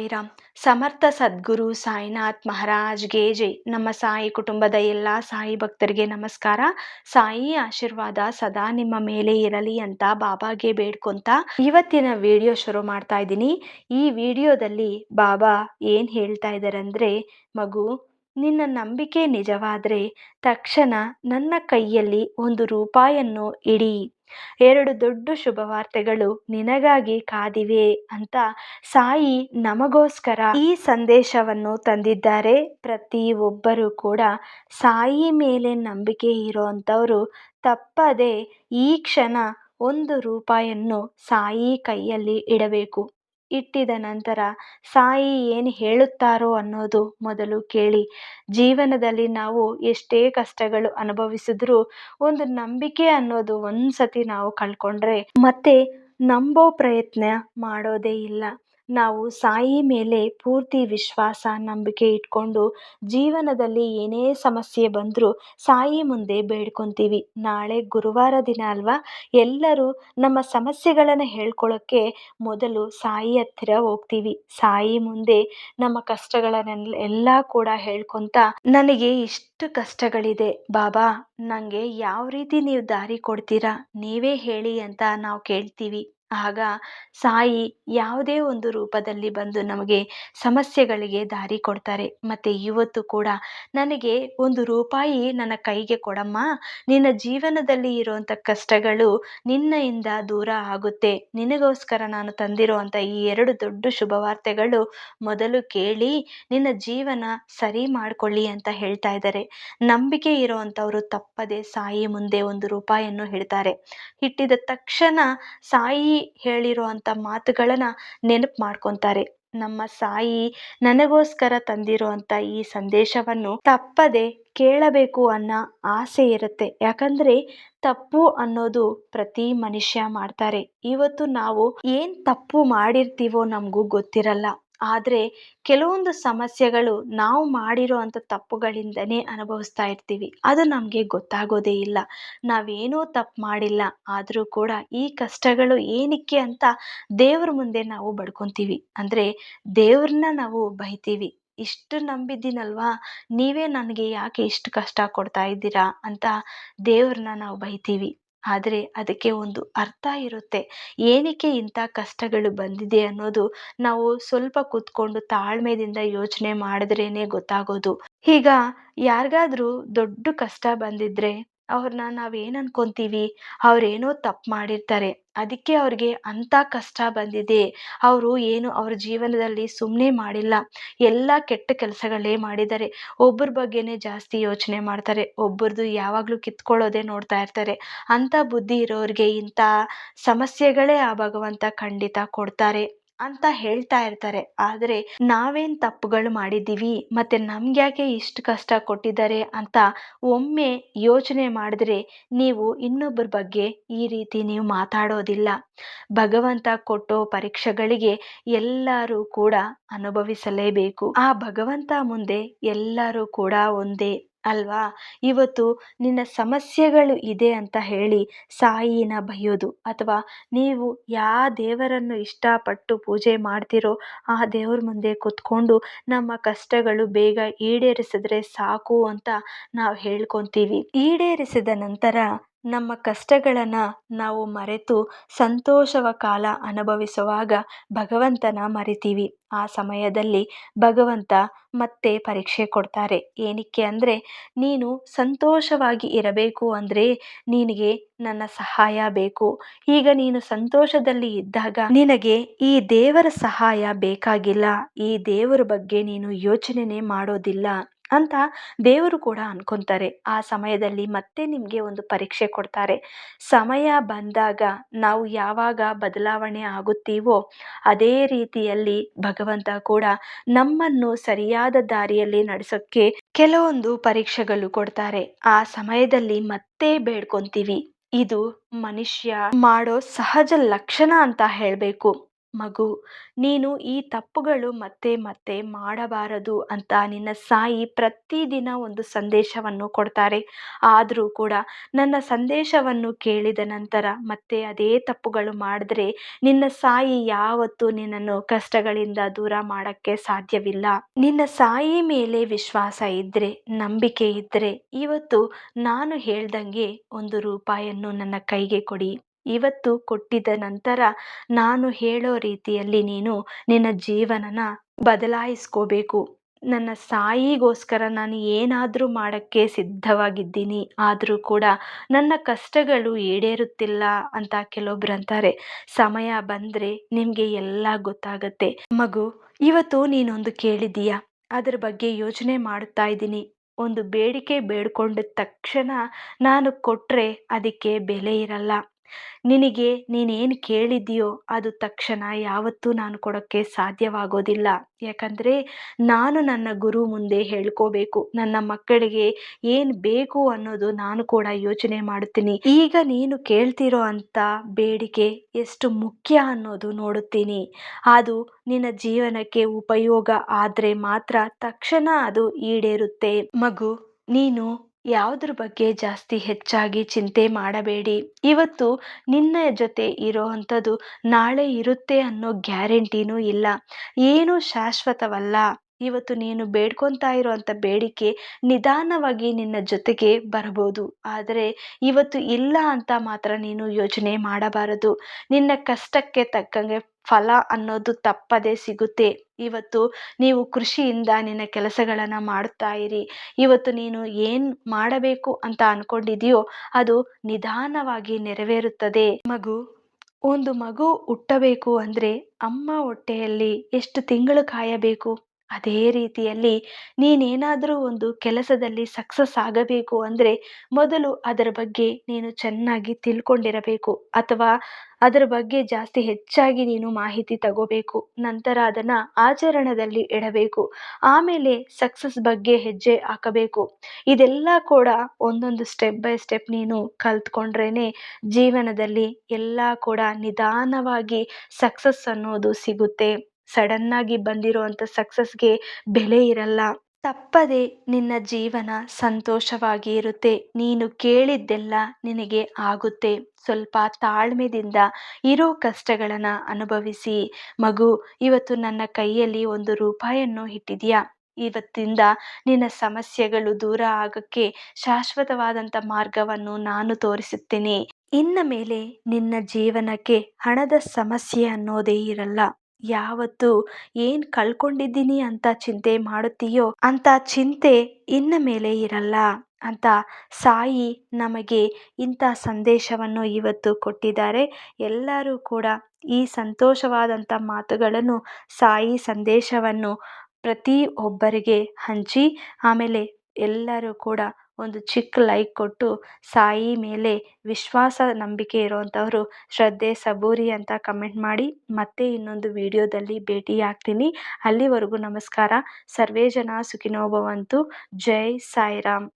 ಸಾಯಿರಾಮ್. ಸಮರ್ಥ ಸದ್ಗುರು ಸಾಯಿನಾಥ್ ಮಹಾರಾಜ್ಗೆ ಜೈ. ನಮ್ಮ ಸಾಯಿ ಕುಟುಂಬದ ಎಲ್ಲ ಸಾಯಿ ಭಕ್ತರಿಗೆ ನಮಸ್ಕಾರ. ಸಾಯಿ ಆಶೀರ್ವಾದ ಸದಾ ನಿಮ್ಮ ಮೇಲೆ ಇರಲಿ ಅಂತ ಬಾಬಾಗೆ ಬೇಡ್ಕೊಂತ ಇವತ್ತಿನ ವಿಡಿಯೋ ಶುರು ಮಾಡ್ತಾ ಇದ್ದೀನಿ. ಈ ವಿಡಿಯೋದಲ್ಲಿ ಬಾಬಾ ಏನ್ ಹೇಳ್ತಾ ಇದ್ದಾರೆ ಅಂದ್ರೆ, ಮಗು, ನಿನ್ನ ನಂಬಿಕೆ ನಿಜವಾದ್ರೆ ತಕ್ಷಣ ನನ್ನ ಕೈಯಲ್ಲಿ 1 ರೂಪಾಯನ್ನು ಇಡಿ. 2 ದೊಡ್ಡ ಶುಭವಾರ್ತೆಗಳು ನಿನಗಾಗಿ ಕಾದಿವೆ ಅಂತ ಸಾಯಿ ನಮಗೋಸ್ಕರ ಈ ಸಂದೇಶವನ್ನು ತಂದಿದ್ದಾರೆ. ಪ್ರತಿಯೊಬ್ಬರು ಕೂಡ ಸಾಯಿ ಮೇಲೆ ನಂಬಿಕೆ ಇರೋಂಥವ್ರು ತಪ್ಪದೆ ಈ ಕ್ಷಣ 1 ರೂಪಾಯನ್ನು ಸಾಯಿ ಕೈಯಲ್ಲಿ ಇಡಬೇಕು. ಇಟ್ಟಿದ ನಂತರ ಸಾಯಿ ಏನು ಹೇಳುತ್ತಾರೋ ಅನ್ನೋದು ಮೊದಲು ಕೇಳಿ. ಜೀವನದಲ್ಲಿ ನಾವು ಎಷ್ಟೇ ಕಷ್ಟಗಳು ಅನುಭವಿಸಿದ್ರೂ ಒಂದು ನಂಬಿಕೆ ಅನ್ನೋದು ಒಂದ್ಸತಿ ನಾವು ಕಳ್ಕೊಂಡ್ರೆ ಮತ್ತೆ ನಂಬೋ ಪ್ರಯತ್ನ ಮಾಡೋದೇ ಇಲ್ಲ. ನಾವು ಸಾಯಿ ಮೇಲೆ ಪೂರ್ತಿ ವಿಶ್ವಾಸ ನಂಬಿಕೆ ಇಟ್ಕೊಂಡು ಜೀವನದಲ್ಲಿ ಏನೇ ಸಮಸ್ಯೆ ಬಂದರೂ ಸಾಯಿ ಮುಂದೆ ಬೇಡ್ಕೊತೀವಿ. ನಾಳೆ ಗುರುವಾರ ದಿನ ಅಲ್ವಾ, ಎಲ್ಲರೂ ನಮ್ಮ ಸಮಸ್ಯೆಗಳನ್ನು ಹೇಳ್ಕೊಳ್ಳೋಕ್ಕೆ ಮೊದಲು ಸಾಯಿ ಹತ್ತಿರ ಹೋಗ್ತೀವಿ. ಸಾಯಿ ಮುಂದೆ ನಮ್ಮ ಕಷ್ಟಗಳನ್ನೆಲ್ಲ ಕೂಡ ಹೇಳ್ಕೊಂತ, ನನಗೆ ಇಷ್ಟು ಕಷ್ಟಗಳಿದೆ ಬಾಬಾ, ನನಗೆ ಯಾವ ರೀತಿ ನೀವು ದಾರಿ ಕೊಡ್ತೀರಾ, ನೀವೇ ಹೇಳಿ ಅಂತ ನಾವು ಕೇಳ್ತೀವಿ. ಆಗ ಸಾಯಿ ಯಾವುದೇ ಒಂದು ರೂಪದಲ್ಲಿ ಬಂದು ನಮಗೆ ಸಮಸ್ಯೆಗಳಿಗೆ ದಾರಿ ಕೊಡ್ತಾರೆ. ಮತ್ತೆ ಇವತ್ತು ಕೂಡ ನನಗೆ 1 ರೂಪಾಯಿ ನನ್ನ ಕೈಗೆ ಕೊಡಮ್ಮ, ನಿನ್ನ ಜೀವನದಲ್ಲಿ ಇರುವಂಥ ಕಷ್ಟಗಳು ನಿನ್ನೆಯಿಂದ ದೂರ ಆಗುತ್ತೆ, ನಿನಗೋಸ್ಕರ ನಾನು ತಂದಿರೋ ಅಂಥ ಈ 2 ದೊಡ್ಡ ಶುಭವಾರ್ತೆಗಳು ಮೊದಲು ಕೇಳಿ ನಿನ್ನ ಜೀವನ ಸರಿ ಮಾಡ್ಕೊಳ್ಳಿ ಅಂತ ಹೇಳ್ತಾ ಇದ್ದಾರೆ. ನಂಬಿಕೆ ಇರೋವಂಥವ್ರು ತಪ್ಪದೆ ಸಾಯಿ ಮುಂದೆ 1 ರೂಪಾಯನ್ನು ಇಡ್ತಾರೆ. ಇಟ್ಟಿದ ತಕ್ಷಣ ಸಾಯಿ ಹೇಳಿರೋ ಅಂಥ ಮಾತುಗಳನ್ನ ನೆನಪು ಮಾಡ್ಕೊತಾರೆ. ನಮ್ಮ ಸಾಯಿ ನನಗೋಸ್ಕರ ತಂದಿರೋ ಅಂಥ ಈ ಸಂದೇಶವನ್ನು ತಪ್ಪದೆ ಕೇಳಬೇಕು ಅನ್ನೋ ಆಸೆ ಇರುತ್ತೆ. ಯಾಕಂದ್ರೆ ತಪ್ಪು ಅನ್ನೋದು ಪ್ರತಿ ಮನುಷ್ಯ ಮಾಡ್ತಾರೆ. ಇವತ್ತು ನಾವು ಏನ್ ತಪ್ಪು ಮಾಡಿರ್ತೀವೋ ನಮಗೂ ಗೊತ್ತಿರಲ್ಲ. ಆದರೆ ಕೆಲವೊಂದು ಸಮಸ್ಯೆಗಳು ನಾವು ಮಾಡಿರೋ ಅಂಥ ತಪ್ಪುಗಳಿಂದನೇ ಅನುಭವಿಸ್ತಾ ಇರ್ತೀವಿ. ಅದು ನಮಗೆ ಗೊತ್ತಾಗೋದೇ ಇಲ್ಲ. ನಾವೇನೋ ತಪ್ಪು ಮಾಡಿಲ್ಲ, ಆದರೂ ಕೂಡ ಈ ಕಷ್ಟಗಳು ಏನಕ್ಕೆ ಅಂತ ದೇವ್ರ ಮುಂದೆ ನಾವು ಬಡ್ಕೊತೀವಿ. ಅಂದರೆ ದೇವ್ರನ್ನ ನಾವು ಬೈತೀವಿ. ಇಷ್ಟು ನಂಬಿದ್ದೀನಲ್ವಾ, ನೀವೇ ನನಗೆ ಯಾಕೆ ಇಷ್ಟು ಕಷ್ಟ ಕೊಡ್ತಾ ಇದ್ದೀರಾ ಅಂತ ದೇವ್ರನ್ನ ನಾವು ಬೈತೀವಿ. ಆದರೆ ಅದಕ್ಕೆ ಒಂದು ಅರ್ಥ ಇರುತ್ತೆ. ಏನಕ್ಕೆ ಇಂಥ ಕಷ್ಟಗಳು ಬಂದಿದೆ ಅನ್ನೋದು ನಾವು ಸ್ವಲ್ಪ ಕೂತ್ಕೊಂಡು ತಾಳ್ಮೆಯಿಂದ ಯೋಚನೆ ಮಾಡಿದ್ರೇನೆ ಗೊತ್ತಾಗೋದು. ಈಗ ಯಾರಿಗಾದ್ರೂ ದೊಡ್ಡ ಕಷ್ಟ ಬಂದಿದ್ರೆ ಅವ್ರನ್ನ ನಾವೇನು ಅನ್ಕೊಂತೀವಿ, ಅವ್ರೇನೋ ತಪ್ಪು ಮಾಡಿರ್ತಾರೆ, ಅದಕ್ಕೆ ಅವ್ರಿಗೆ ಅಂಥ ಕಷ್ಟ ಬಂದಿದೆ, ಅವರು ಏನು ಅವ್ರ ಜೀವನದಲ್ಲಿ ಸುಮ್ಮನೆ ಮಾಡಿಲ್ಲ, ಎಲ್ಲ ಕೆಟ್ಟ ಕೆಲಸಗಳೇ ಮಾಡಿದ್ದಾರೆ, ಒಬ್ಬರ ಬಗ್ಗೆನೇ ಜಾಸ್ತಿ ಯೋಚನೆ ಮಾಡ್ತಾರೆ, ಒಬ್ಬರದು ಯಾವಾಗಲೂ ಕಿತ್ಕೊಳ್ಳೋದೇ ನೋಡ್ತಾ ಇರ್ತಾರೆ. ಅಂಥ ಬುದ್ಧಿ ಇರೋರಿಗೆ ಇಂಥ ಸಮಸ್ಯೆಗಳೇ ಆ ಭಗವಂತ ಖಂಡಿತ ಕೊಡ್ತಾರೆ ಅಂತ ಹೇಳ್ತಾ ಇರ್ತಾರೆ. ಆದರೆ ನಾವೇನ್ ತಪ್ಪುಗಳು ಮಾಡಿದ್ದೀವಿ, ಮತ್ತೆ ನಮ್ಗ್ಯಾಕೆ ಇಷ್ಟು ಕಷ್ಟ ಕೊಟ್ಟಿದ್ದಾರೆ ಅಂತ ಒಮ್ಮೆ ಯೋಚನೆ ಮಾಡಿದ್ರೆ ನೀವು ಇನ್ನೊಬ್ಬರ ಬಗ್ಗೆ ಈ ರೀತಿ ನೀವು ಮಾತಾಡೋದಿಲ್ಲ. ಭಗವಂತ ಕೊಟ್ಟೋ ಪರೀಕ್ಷೆಗಳಿಗೆ ಎಲ್ಲರೂ ಕೂಡ ಅನುಭವಿಸಲೇಬೇಕು. ಆ ಭಗವಂತ ಮುಂದೆ ಎಲ್ಲರೂ ಕೂಡ ಒಂದೇ ಅಲ್ವಾ. ಇವತ್ತು ನಿನ್ನ ಸಮಸ್ಯೆಗಳು ಇದೆ ಅಂತ ಹೇಳಿ ಸಾಯಿನ ಬೈಯೋದು, ಅಥವಾ ನೀವು ಯಾವ ದೇವರನ್ನು ಇಷ್ಟಪಟ್ಟು ಪೂಜೆ ಮಾಡ್ತಿರೋ ಆ ದೇವ್ರ ಮುಂದೆ ಕೂತ್ಕೊಂಡು ನಮ್ಮ ಕಷ್ಟಗಳು ಬೇಗ ಈಡೇರಿಸಿದ್ರೆ ಸಾಕು ಅಂತ ನಾವು ಹೇಳ್ಕೊತೀವಿ. ಈಡೇರಿಸಿದ ನಂತರ ನಮ್ಮ ಕಷ್ಟಗಳನ್ನು ನಾವು ಮರೆತು ಸಂತೋಷವ ಕಾಲ ಅನುಭವಿಸುವಾಗ ಭಗವಂತನ ಮರಿತೀವಿ. ಆ ಸಮಯದಲ್ಲಿ ಭಗವಂತ ಮತ್ತೆ ಪರೀಕ್ಷೆ ಕೊಡ್ತಾರೆ. ಏನಕ್ಕೆ ಅಂದರೆ, ನೀನು ಸಂತೋಷವಾಗಿ ಇರಬೇಕು ಅಂದರೆ ನಿನಗೆ ನನ್ನ ಸಹಾಯ ಬೇಕು. ಈಗ ನೀನು ಸಂತೋಷದಲ್ಲಿ ಇದ್ದಾಗ ನಿನಗೆ ಈ ದೇವರ ಸಹಾಯ ಬೇಕಾಗಿಲ್ಲ, ಈ ದೇವರ ಬಗ್ಗೆ ನೀನು ಯೋಚನೆನೇ ಮಾಡೋದಿಲ್ಲ ಅಂತ ದೇವರು ಕೂಡ ಅನ್ಕೊಂತಾರೆ. ಆ ಸಮಯದಲ್ಲಿ ಮತ್ತೆ ನಿಮಗೆ ಒಂದು ಪರೀಕ್ಷೆ ಕೊಡ್ತಾರೆ. ಸಮಯ ಬಂದಾಗ ನಾವು ಯಾವಾಗ ಬದಲಾವಣೆ ಆಗುತ್ತೀವೋ ಅದೇ ರೀತಿಯಲ್ಲಿ ಭಗವಂತ ಕೂಡ ನಮ್ಮನ್ನು ಸರಿಯಾದ ದಾರಿಯಲ್ಲಿ ನಡೆಸೋಕ್ಕೆ ಕೆಲವೊಂದು ಪರೀಕ್ಷೆಗಳು ಕೊಡ್ತಾರೆ. ಆ ಸಮಯದಲ್ಲಿ ಮತ್ತೆ ಬೇಡ್ಕೊಂತೀವಿ. ಇದು ಮನುಷ್ಯ ಮಾಡೋ ಸಹಜ ಲಕ್ಷಣ ಅಂತ ಹೇಳಬೇಕು. ಮಗು, ನೀನು ಈ ತಪ್ಪುಗಳು ಮತ್ತೆ ಮತ್ತೆ ಮಾಡಬಾರದು ಅಂತ ನಿನ್ನ ಸಾಯಿ ಪ್ರತಿದಿನ ಒಂದು ಸಂದೇಶವನ್ನು ಕೊಡ್ತಾರೆ. ಆದರೂ ಕೂಡ ನನ್ನ ಸಂದೇಶವನ್ನು ಕೇಳಿದ ನಂತರ ಮತ್ತೆ ಅದೇ ತಪ್ಪುಗಳು ಮಾಡಿದ್ರೆ ನಿನ್ನ ಸಾಯಿ ಯಾವತ್ತೂ ನಿನ್ನನ್ನು ಕಷ್ಟಗಳಿಂದ ದೂರ ಮಾಡಕ್ಕೆ ಸಾಧ್ಯವಿಲ್ಲ. ನಿನ್ನ ಸಾಯಿ ಮೇಲೆ ವಿಶ್ವಾಸ ಇದ್ರೆ, ನಂಬಿಕೆ ಇದ್ರೆ ಇವತ್ತು ನಾನು ಹೇಳ್ದಂಗೆ ಒಂದು ರೂಪಾಯನ್ನು ನನ್ನ ಕೈಗೆ ಕೊಡಿ. ಇವತ್ತು ಕೊಟ್ಟಿದ ನಂತರ ನಾನು ಹೇಳೋ ರೀತಿಯಲ್ಲಿ ನೀನು ನಿನ್ನ ಜೀವನನ ಬದಲಾಯಿಸ್ಕೋಬೇಕು. ನನ್ನ ಸಾಯಿಗೋಸ್ಕರ ನಾನು ಏನಾದರೂ ಮಾಡಕ್ಕೆ ಸಿದ್ಧವಾಗಿದ್ದೀನಿ. ಆದರೂ ಕೂಡ ನನ್ನ ಕಷ್ಟಗಳು ಈಡೇರುತ್ತಿಲ್ಲ ಅಂತ ಕೆಲವೊಬ್ರು ಅಂತಾರೆ. ಸಮಯ ಬಂದ್ರೆ ನಿಮ್ಗೆ ಎಲ್ಲ ಗೊತ್ತಾಗತ್ತೆ. ಮಗು, ಇವತ್ತು ನೀನೊಂದು ಕೇಳಿದ್ದೀಯ, ಅದ್ರ ಬಗ್ಗೆ ಯೋಚನೆ ಮಾಡುತ್ತಾ ಇದ್ದೀನಿ. ಒಂದು ಬೇಡಿಕೆ ಬೇಡ್ಕೊಂಡ ತಕ್ಷಣ ನಾನು ಕೊಟ್ರೆ ಅದಕ್ಕೆ ಬೆಲೆ ಇರಲ್ಲ. ನಿನಗೆ ನೀನೇನು ಕೇಳಿದ್ದೀಯೋ ಅದು ತಕ್ಷಣ ಯಾವತ್ತೂ ನಾನು ಕೊಡೋಕ್ಕೆ ಸಾಧ್ಯವಾಗೋದಿಲ್ಲ. ಯಾಕಂದರೆ ನಾನು ನನ್ನ ಗುರು ಮುಂದೆ ಹೇಳ್ಕೋಬೇಕು. ನನ್ನ ಮಕ್ಕಳಿಗೆ ಏನು ಬೇಕು ಅನ್ನೋದು ನಾನು ಕೂಡ ಯೋಚನೆ ಮಾಡುತ್ತೀನಿ. ಈಗ ನೀನು ಕೇಳ್ತಿರೋ ಅಂಥ ಬೇಡಿಕೆ ಎಷ್ಟು ಮುಖ್ಯ ಅನ್ನೋದು ನೋಡುತ್ತೀನಿ. ಅದು ನಿನ್ನ ಜೀವನಕ್ಕೆ ಉಪಯೋಗ ಆದರೆ ಮಾತ್ರ ತಕ್ಷಣ ಅದು ಈಡೇರುತ್ತೆ. ಮಗು, ನೀನು ಯಾವುದ್ರ ಬಗ್ಗೆ ಜಾಸ್ತಿ ಹೆಚ್ಚಾಗಿ ಚಿಂತೆ ಮಾಡಬೇಡಿ. ಇವತ್ತು ನಿನ್ನ ಜೊತೆ ಇರೋ ಅಂಥದ್ದು ನಾಳೆ ಇರುತ್ತೆ ಅನ್ನೋ ಗ್ಯಾರಂಟಿನೂ ಇಲ್ಲ. ಏನೂ ಶಾಶ್ವತವಲ್ಲ. ಇವತ್ತು ನೀನು ಬೇಡ್ಕೊತಾ ಇರೋವಂಥ ಬೇಡಿಕೆ ನಿಧಾನವಾಗಿ ನಿನ್ನ ಜೊತೆಗೆ ಬರಬಹುದು. ಆದರೆ ಇವತ್ತು ಇಲ್ಲ ಅಂತ ಮಾತ್ರ ನೀನು ಯೋಚನೆ ಮಾಡಬಾರದು. ನಿನ್ನ ಕಷ್ಟಕ್ಕೆ ತಕ್ಕಂಗೆ ಫಲ ಅನ್ನೋದು ತಪ್ಪದೇ ಸಿಗುತ್ತೆ. ಇವತ್ತು ನೀವು ಕೃಷಿಯಿಂದ ನಿನ್ನ ಕೆಲಸಗಳನ್ನು ಮಾಡ್ತಾ ಇರಿ. ಇವತ್ತು ನೀನು ಏನು ಮಾಡಬೇಕು ಅಂತ ಅನ್ಕೊಂಡಿದೆಯೋ ಅದು ನಿಧಾನವಾಗಿ ನೆರವೇರುತ್ತದೆ. ಮಗು, ಒಂದು ಮಗು ಹುಟ್ಟಬೇಕು ಅಂದರೆ ಅಮ್ಮ ಹೊಟ್ಟೆಯಲ್ಲಿ ಎಷ್ಟು ತಿಂಗಳು ಕಾಯಬೇಕು? ಅದೇ ರೀತಿಯಲ್ಲಿ ನೀನೇನಾದರೂ ಒಂದು ಕೆಲಸದಲ್ಲಿ ಸಕ್ಸಸ್ ಆಗಬೇಕು ಅಂದರೆ ಮೊದಲು ಅದರ ಬಗ್ಗೆ ನೀನು ಚೆನ್ನಾಗಿ ತಿಳ್ಕೊಂಡಿರಬೇಕು, ಅಥವಾ ಅದರ ಬಗ್ಗೆ ಜಾಸ್ತಿ ಹೆಚ್ಚಾಗಿ ನೀನು ಮಾಹಿತಿ ತಗೋಬೇಕು. ನಂತರ ಅದನ್ನು ಆಚರಣೆಯಲ್ಲಿ ಇಡಬೇಕು. ಆಮೇಲೆ ಸಕ್ಸಸ್ ಬಗ್ಗೆ ಹೆಜ್ಜೆ ಹಾಕಬೇಕು. ಇದೆಲ್ಲ ಕೂಡ ಒಂದೊಂದು ಸ್ಟೆಪ್ ಬೈ ಸ್ಟೆಪ್ ನೀನು ಕಲ್ತ್ಕೊಂಡ್ರೇನೆ ಜೀವನದಲ್ಲಿ ಎಲ್ಲ ಕೂಡ ನಿಧಾನವಾಗಿ ಸಕ್ಸಸ್ ಅನ್ನೋದು ಸಿಗುತ್ತೆ. ಸಡನ್ನಾಗಿ ಬಂದಿರುವಂಥ ಸಕ್ಸಸ್ಗೆ ಬೆಲೆ ಇರಲ್ಲ. ತಪ್ಪದೆ ನಿನ್ನ ಜೀವನ ಸಂತೋಷವಾಗಿ ಇರುತ್ತೆ. ನೀನು ಕೇಳಿದ್ದೆಲ್ಲ ನಿನಗೆ ಆಗುತ್ತೆ. ಸ್ವಲ್ಪ ತಾಳ್ಮೆದಿಂದ ಇರೋ ಕಷ್ಟಗಳನ್ನು ಅನುಭವಿಸಿ. ಮಗು, ಇವತ್ತು ನನ್ನ ಕೈಯಲ್ಲಿ ಒಂದು ರೂಪಾಯನ್ನು ಇಟ್ಟಿದೆಯಾ? ಇವತ್ತಿಂದ ನಿನ್ನ ಸಮಸ್ಯೆಗಳು ದೂರ ಆಗಕ್ಕೆ ಶಾಶ್ವತವಾದಂಥ ಮಾರ್ಗವನ್ನು ನಾನು ತೋರಿಸುತ್ತೇನೆ. ಇನ್ನ ಮೇಲೆ ನಿನ್ನ ಜೀವನಕ್ಕೆ ಹಣದ ಸಮಸ್ಯೆ ಅನ್ನೋದೇ ಇರಲ್ಲ. ಯಾವತ್ತು ಏನು ಕಳ್ಕೊಂಡಿದ್ದೀನಿ ಅಂತ ಚಿಂತೆ ಮಾಡುತ್ತೀಯೋ ಅಂತ ಚಿಂತೆ ಇನ್ನ ಮೇಲೆ ಇರಲ್ಲ ಅಂತ ಸಾಯಿ ನಮಗೆ ಇಂಥ ಸಂದೇಶವನ್ನು ಇವತ್ತು ಕೊಟ್ಟಿದ್ದಾರೆ. ಎಲ್ಲರೂ ಕೂಡ ಈ ಸಂತೋಷವಾದಂಥ ಮಾತುಗಳನ್ನು, ಸಾಯಿ ಸಂದೇಶವನ್ನು ಪ್ರತಿಯೊಬ್ಬರಿಗೆ ಹಂಚಿ, ಆಮೇಲೆ ಎಲ್ಲರೂ ಕೂಡ ಒಂದು ಚಿಕ್ಕ ಲೈಕ್ ಕೊಟ್ಟು ಸಾಯಿ ಮೇಲೆ ವಿಶ್ವಾಸ ನಂಬಿಕೆ ಇರುವಂಥವರು ಶ್ರದ್ಧೆ ಸಬೂರಿ ಅಂತ ಕಮೆಂಟ್ ಮಾಡಿ. ಮತ್ತೆ ಇನ್ನೊಂದು ವಿಡಿಯೋದಲ್ಲಿ ಭೇಟಿಯಾಗ್ತೀನಿ. ಅಲ್ಲಿವರೆಗೂ ನಮಸ್ಕಾರ. ಸರ್ವೇ ಜನ ಸುಖಿನೋ ಭವಂತು. ಜೈ ಸಾಯಿರಾಮ್.